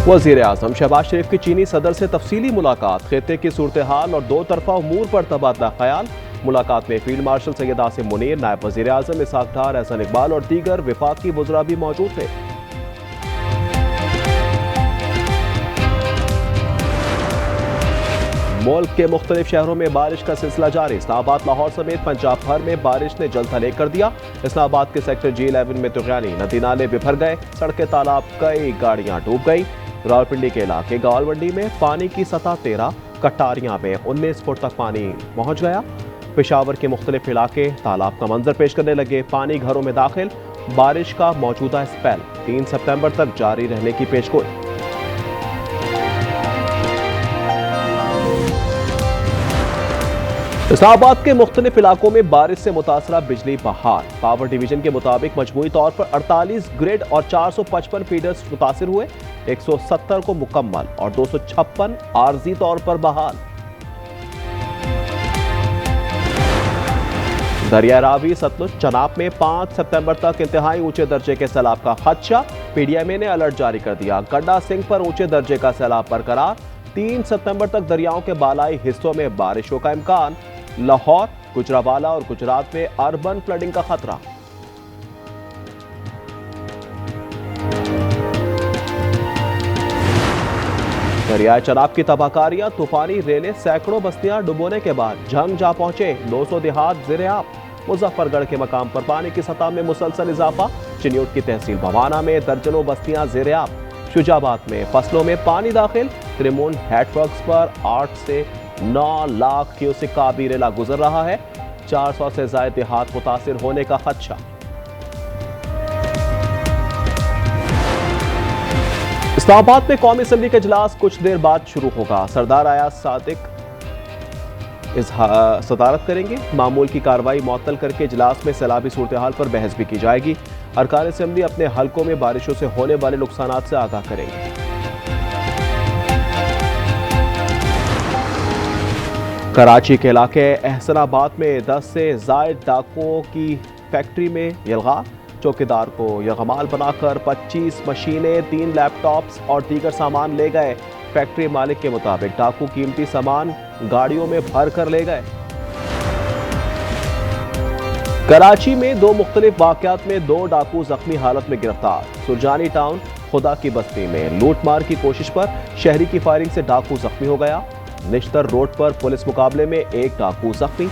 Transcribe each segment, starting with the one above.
वज़ीर आज़म शहबाज शरीफ की चीनी सदर से तफसीली मुलाकात, खित्ते की सूरत हाल और दो तरफा उमूर पर तबादला ख्याल। मुलाकात में फील्ड मार्शल सैयद आसिम मुनीर, नायब वज़ीर आज़म इसहाक डार, एहसन इकबाल और दीगर विफाकी वज़रा भी मौजूद थे। मुल्क के मुख्तलिफ शहरों में बारिश का सिलसिला जारी। इस्लामाबाद, लाहौर समेत पंजाब भर में बारिश ने जल थले कर दिया। इस्लामाबाद के सेक्टर G11 में तुगयानी, नदी नाले बिफर गए, सड़कें तालाब, कई गाड़ियां डूब गई। रावलपिंडी के इलाके गालवंडी में पानी की सतह 13, कटारियां में 19 फुट तक पानी पहुंच गया। पेशावर के मुख्तलिफ इलाके तालाब का मंजर पेश करने लगे, पानी घरों में दाखिल। बारिश का मौजूदा स्पेल 3 सितंबर तक जारी रहने की पेशगोई। इस्लामाबाद के मुख्तलिफ इलाकों में बारिश से मुतासरा बिजली बहाल। पावर डिवीजन के मुताबिक मजमूई तौर पर 48 ग्रिड और 455 फीडर्स मुतासिर हुए, 170 को मुकम्मल और 256 आर्जी तौर पर बहाल। दरिया रावी, सतलुज, चनाब में 5 सितंबर तक इंतहाई ऊंचे दर्जे के सैलाब का खदशा। PDMA ने अलर्ट जारी कर दिया। गंडा सिंह पर ऊंचे दर्जे का सैलाब बरकरार। 3 सितंबर तक दरियाओं के बालाई हिस्सों में बारिशों का इम्कान। लाहौर, गुजरावाला और गुजरात में अर्बन फ्लडिंग का खतरा। दरियाए चनाब की तबाहकारियां, तूफानी रेलें, सैकड़ों बस्तियां डुबोने के बाद जंग जा पहुंचे। 200 देहात ज़ेर-ए-आब। मुजफ्फरगढ़ के मकाम पर पानी की सतह में मुसलसल इजाफा। चिन्यूट की तहसील भवाना में दर्जनों बस्तियां ज़ेर-ए-आब। शुजाबाद में फसलों में पानी दाखिल। त्रिमुन हेडवर्क्स पर 8 से 9 लाख क्यूसेक का आबी रेला गुजर रहा है। 400 से ज्यादा देहात मुतासिर होने का खदशा। इस्लामाबाद में कौमी असम्बली का इजलास कुछ देर बाद शुरू होगा। सरदार अयाज सादिक सदारत करेंगे। मामूल की कार्रवाई मुअत्तल करके इजलास में सैलाबी सूरत हाल पर बहस भी की जाएगी। अरकान असम्बली अपने हलकों में बारिशों से होने वाले नुकसानात से आगाह करेंगे। कराची के इलाके एहसनाबाद में 10 से जायद डाकुओं की फैक्ट्री में यलगा। चौकीदार को यगमाल बनाकर 25 मशीनें, 3 लैपटॉप्स और दीगर सामान ले गए। फैक्ट्री मालिक के मुताबिक डाकू कीमती सामान गाड़ियों में भर कर ले गए। कराची में 2 मुख्तलिफ वाकयात में 2 डाकू जख्मी हालत में गिरफ्तार। सुरजानी टाउन खुदा की बस्ती में लूटमार की कोशिश पर शहरी की फायरिंग से डाकू जख्मी हो गया। निश्तर रोड पर पुलिस मुकाबले में 1 डाकू जख्मी।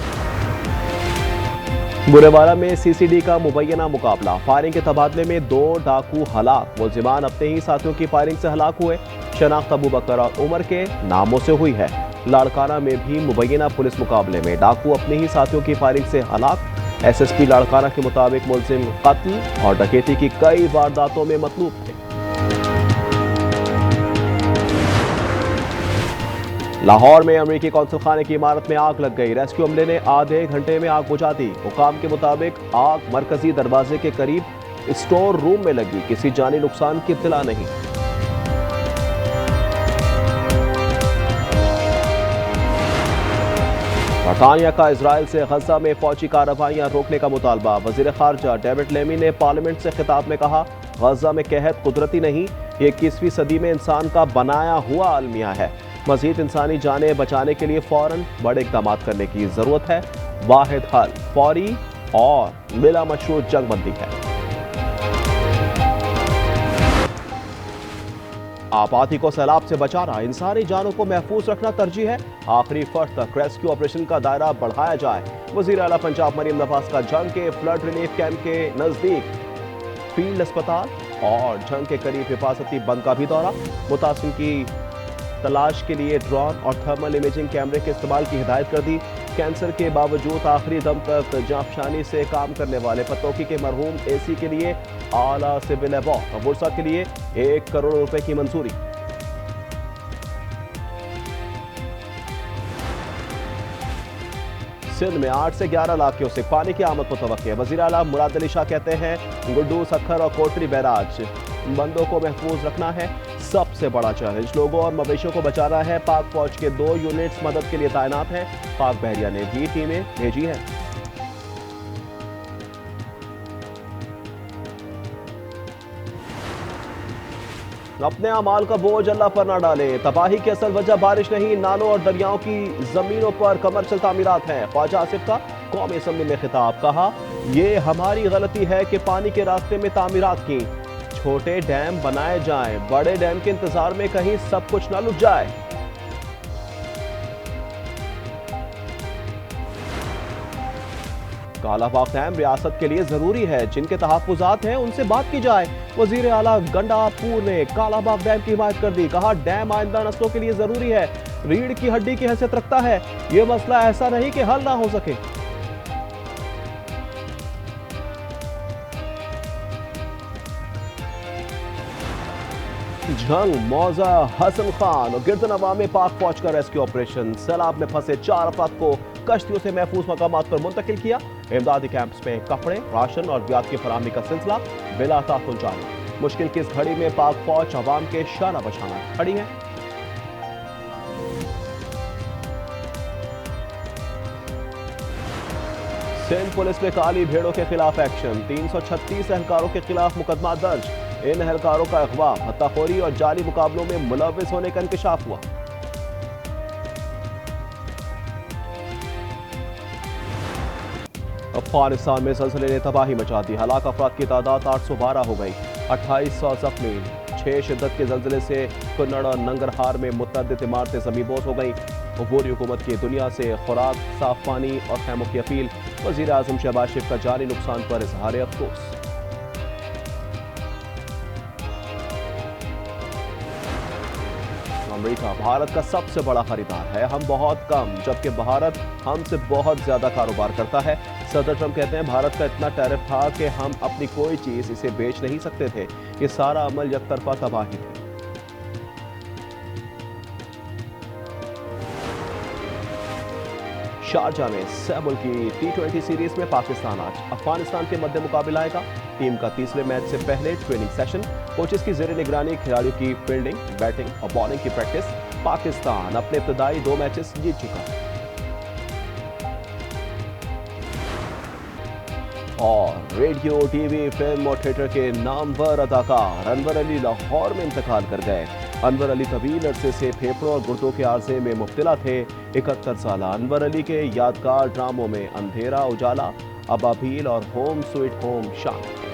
बुरेवाला में CCD का मुबैना मुकाबला, फायरिंग के तबादले में 2 डाकू हलाक। मुलजिमान अपने ही साथियों की फायरिंग से हलाक हुए। शनाख्त अबू बकर और उमर के नामों से हुई है। लाड़काना में भी मुबैना पुलिस मुकाबले में डाकू अपने ही साथियों की फायरिंग से हलाक। SSP लाड़काना के मुताबिक मुलजिम कत्ल और डकैती की कई वारदातों में मतलूब थे। लाहौर में अमेरिकी कौंसल खाने की इमारत में आग लग गई। रेस्क्यू अमले ने आधे घंटे में आग बुझा दी। हुकाम के मुताबिक आग मरकजी दरवाजे के करीब स्टोर रूम में लगी। किसी जानी नुकसान की इत्तला नहीं। बरतानिया का इजराइल से गजा में फौजी कार्रवाइयां रोकने का मुतालबा। वजीर खारजा डेविड लेमी ने पार्लियामेंट से खिताब में कहा, गजा में कहत कुदरती नहीं, ये 21वीं सदी में इंसान का बनाया हुआ अलमिया है। मजीद इंसानी जानें बचाने के लिए फौरन बड़े इक़दाम करने की जरूरत है। वाहिद हल फौरी और बिला मशरूत जंगबंदी है। आबादी को सैलाब से बचाना, इंसानी जानों को महफूज रखना तरजीह है। आखिरी फर्द तक रेस्क्यू ऑपरेशन का दायरा बढ़ाया जाए। वज़ीर आला पंजाब मरीम नवाज का जंग के फ्लड रिलीफ कैंप के नजदीक फील्ड अस्पताल और जंग के करीब हिफाजती बंद का भी दौरा। मुतासिर की तलाश के लिए ड्रोन और थर्मल इमेजिंग कैमरे के इस्तेमाल की हिदायत कर दी। कैंसर के बावजूद आखिरी दम तक जांफशानी से काम करने वाले पतौकी के मरहूम AC के लिए आला सिविल अवार्ड। बुरसा के लिए 1 करोड़ रुपए की मंजूरी। सिंध में 8 से 11 लाख क्यूसेक पानी की आमद मुतवक्किल है। वज़ीर आला मुराद अली शाह कहते हैं, गुड्डू, सखर और कोटरी बैराज बंदों को महफूज रखना है सबसे बड़ा चैलेंज। लोगों और मवेशियों को बचाना है। पाक फौज के 2 यूनिट्स मदद के लिए तैनात हैं। पाक बहरिया ने भी टीमें भेजी हैं। अपने अमाल का बोझ अल्लाह पर ना डालें। तबाही की असल वजह बारिश नहीं, नालों और दरियाओं की जमीनों पर कमर्शियल तामीरात हैं। ख्वाजा आसिफ का कौमी असम्बली में खिताब, कहा ये हमारी गलती है कि पानी के रास्ते में तामीरात की। छोटे डैम बनाए जाएं, बड़े डैम के इंतजार में कहीं सब कुछ ना लुट जाए। कालाबाग डैम रियासत के लिए जरूरी है, जिनके तहफ्फुज़ात हैं उनसे बात की जाए। वजीर आला गंडापुर ने कालाबाग डैम की हिमायत कर दी, कहा डैम आइंदा नस्लों के लिए जरूरी है, रीढ़ की हड्डी की हैसियत रखता है। ये मसला ऐसा नहीं कि हल ना हो सके। जंग, मौजा, हसन खान और गिरदनवा में पाक फौज का रेस्क्यू ऑपरेशन। सैलाब में फंसे 4 अफराद को कश्तियों से महफूज मकामात पर मुंतकिल किया। इमदादी कैंप्स में कपड़े, राशन और ब्याज की फराहमी का सिलसिला बिला ताखुल जारी। मुश्किल की इस घड़ी में पाक फौज अवाम के शाना बशाना खड़ी है। सिंध पुलिस में काली भेड़ों के खिलाफ एक्शन, 336 एहलकारों के खिलाफ मुकदमा दर्ज। इन एहलकारों का अगवा, हत्ताखोरी और जाली मुकाबलों में मुलव्विस होने का इंकशाफ हुआ। अफगानिस्तान में ज़लज़ले ने तबाही मचा दी, हलाक अफराद की तादाद 812 हो गई, 2800 जख्मी। 6 शिद्दत के ज़लज़ले से कन्नड़ और नंगरहार में मुतअद्दिद इमारतें ज़मींदोज़ हो गई। अबूरी हुकूमत की दुनिया से खुराक, साफ पानी और खैमों की अपील। वज़ीर आज़म शहबाज शरीफ का जानी नुकसान पर इजहार अफसोस। अमेरिका भारत का सबसे बड़ा खरीदार है, हम बहुत कम, जबकि भारत हमसे बहुत ज्यादा कारोबार करता है। सदर ट्रंप कहते हैं भारत का इतना टैरिफ था कि हम अपनी कोई चीज इसे बेच नहीं सकते थे। ये सारा अमल यकतरफा तबाही थी। शारजा में सैमुल की T20 सीरीज में पाकिस्तान आज अफगानिस्तान के मध्य मुकाबला आएगा। टीम का तीसरे मैच से पहले ट्रेनिंग सेशन, कोचेस की जेर निगरानी खिलाड़ियों की फील्डिंग, बैटिंग और बॉलिंग की प्रैक्टिस। पाकिस्तान अपने इब्तदाई 2 मैचेस जीत चुका है। और रेडियो, टीवी, फिल्म और थिएटर के नामवर अदाकार अनवर अली लाहौर में इंतकाल कर गए। अनवर अली तवील अरसे से फेफड़ों और गुर्दों के आर्जे में मुब्तला थे। 71 साल अनवर अली के यादगार ड्रामों में अंधेरा उजाला, अबाबील और होम स्वीट होम शामिल।